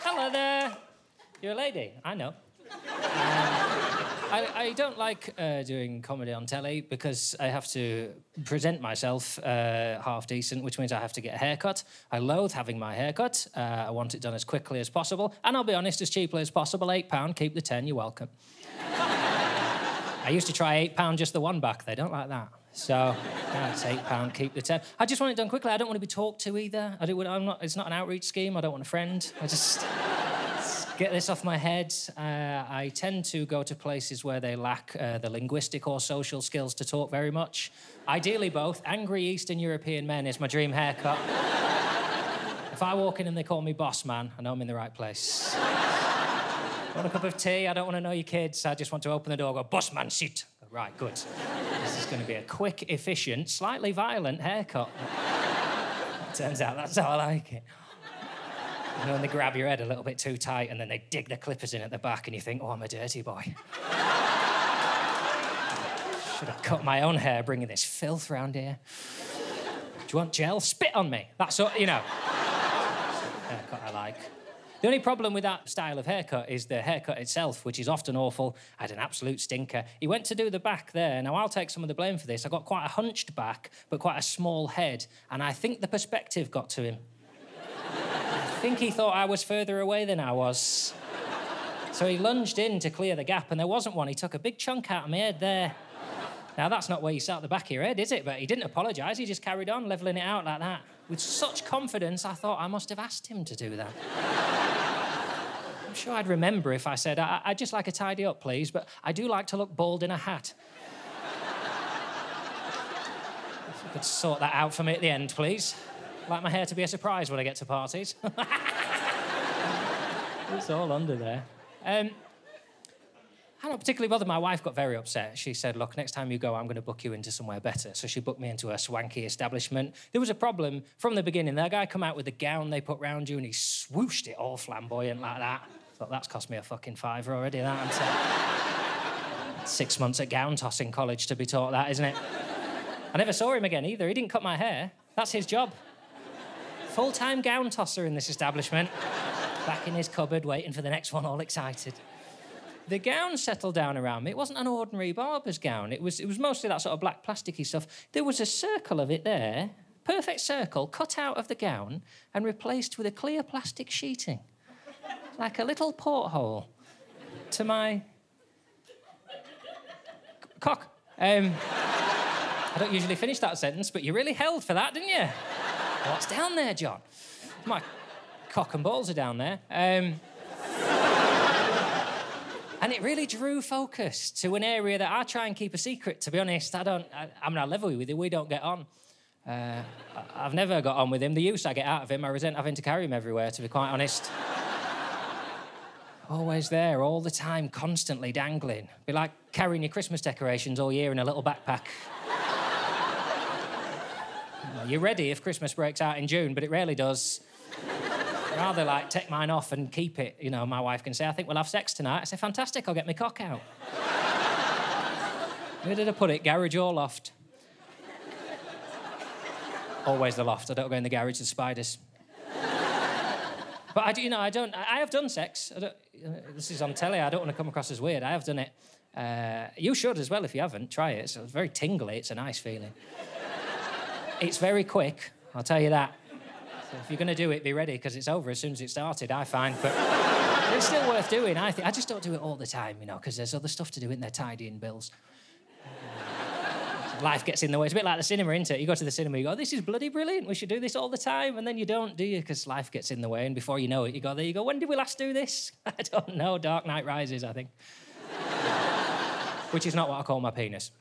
Hello there. You're a lady, I know. I don't like doing comedy on telly because I have to present myself half decent, which means I have to get a haircut. I loathe having my haircut. I want it done as quickly as possible. And I'll be honest, as cheaply as possible. £8, keep the 10, you're welcome. I used to try £8 just the one back. They don't like that. So, it's £8, keep the 10. I just want it done quickly. I don't want to be talked to either. It's not an outreach scheme. I don't want a friend. I just... Get this off my head. I tend to go to places where they lack the linguistic or social skills to talk very much. Ideally both. Angry Eastern European men is my dream haircut. If I walk in and they call me boss man, I know I'm in the right place. Want a cup of tea? I don't want to know your kids. I just want to open the door and go, boss man, sit. Right, good. This is going to be a quick, efficient, slightly violent haircut. Turns out that's how I like it. You know, when they grab your head a little bit too tight and then they dig the clippers in at the back and you think, oh, I'm a dirty boy. Should have cut my own hair bringing this filth round here. Do you want gel? Spit on me. That's all, you know. Haircut I like. The only problem with that style of haircut is the haircut itself, which is often awful. I had an absolute stinker. He went to do the back there. Now, I'll take some of the blame for this. I got quite a hunched back, but quite a small head, and I think the perspective got to him. I think he thought I was further away than I was. So he lunged in to clear the gap, and there wasn't one. He took a big chunk out of my head there. Now, that's not where you start the back of your head, is it? But he didn't apologise. He just carried on, levelling it out like that. With such confidence, I thought I must have asked him to do that. I'm sure I'd remember if I said, I'd just like a tidy up, please, but I do like to look bald in a hat. If you could sort that out for me at the end, please. Like my hair to be a surprise when I get to parties. It's all under there. I don't particularly bother. My wife got very upset. She said, look, next time you go, I'm going to book you into somewhere better. So she booked me into a swanky establishment. There was a problem from the beginning. That guy come out with the gown they put round you and he swooshed it all flamboyant like that. Thought, that's cost me a fucking £5 already, that. 6 months at gown tossing college to be taught that, isn't it? I never saw him again either. He didn't cut my hair. That's his job. Full-time gown tosser in this establishment. Back in his cupboard, waiting for the next one, all excited. The gown settled down around me. It wasn't an ordinary barber's gown. It was mostly that sort of black plasticky stuff. There was a circle of it there, perfect circle, cut out of the gown and replaced with a clear plastic sheeting. Like a little porthole to my... cock. I don't usually finish that sentence, but you really held for that, didn't you? What's down there, John? My cock and balls are down there. And it really drew focus to an area that I try and keep a secret, to be honest. I mean, I'll level with you, we don't get on. I've never got on with him. The use I get out of him, I resent having to carry him everywhere, to be quite honest. Always there, all the time, constantly dangling. Be like carrying your Christmas decorations all year in a little backpack. You're ready if Christmas breaks out in June, but it rarely does. Rather like take mine off and keep it. You know, my wife can say, I think we'll have sex tonight. I say, fantastic, I'll get my cock out. Where did I put it? Garage or loft? Always the loft. I don't go in the garage, there's spiders. But I have done sex. This is on telly, I don't want to come across as weird. I have done it. You should as well if you haven't. Try it. It's very tingly, it's a nice feeling. It's very quick, I'll tell you that. So if you're going to do it, be ready, because it's over as soon as it started, I find. But it's still worth doing, I think. I just don't do it all the time, you know, because there's other stuff to do, isn't there? Tidying bills. Life gets in the way. It's a bit like the cinema, isn't it? You go to the cinema, you go, this is bloody brilliant, we should do this all the time. And then you don't, do you? Because life gets in the way, and before you know it, you go, there you go, when did we last do this? I don't know, Dark Knight Rises, I think. Which is not what I call my penis.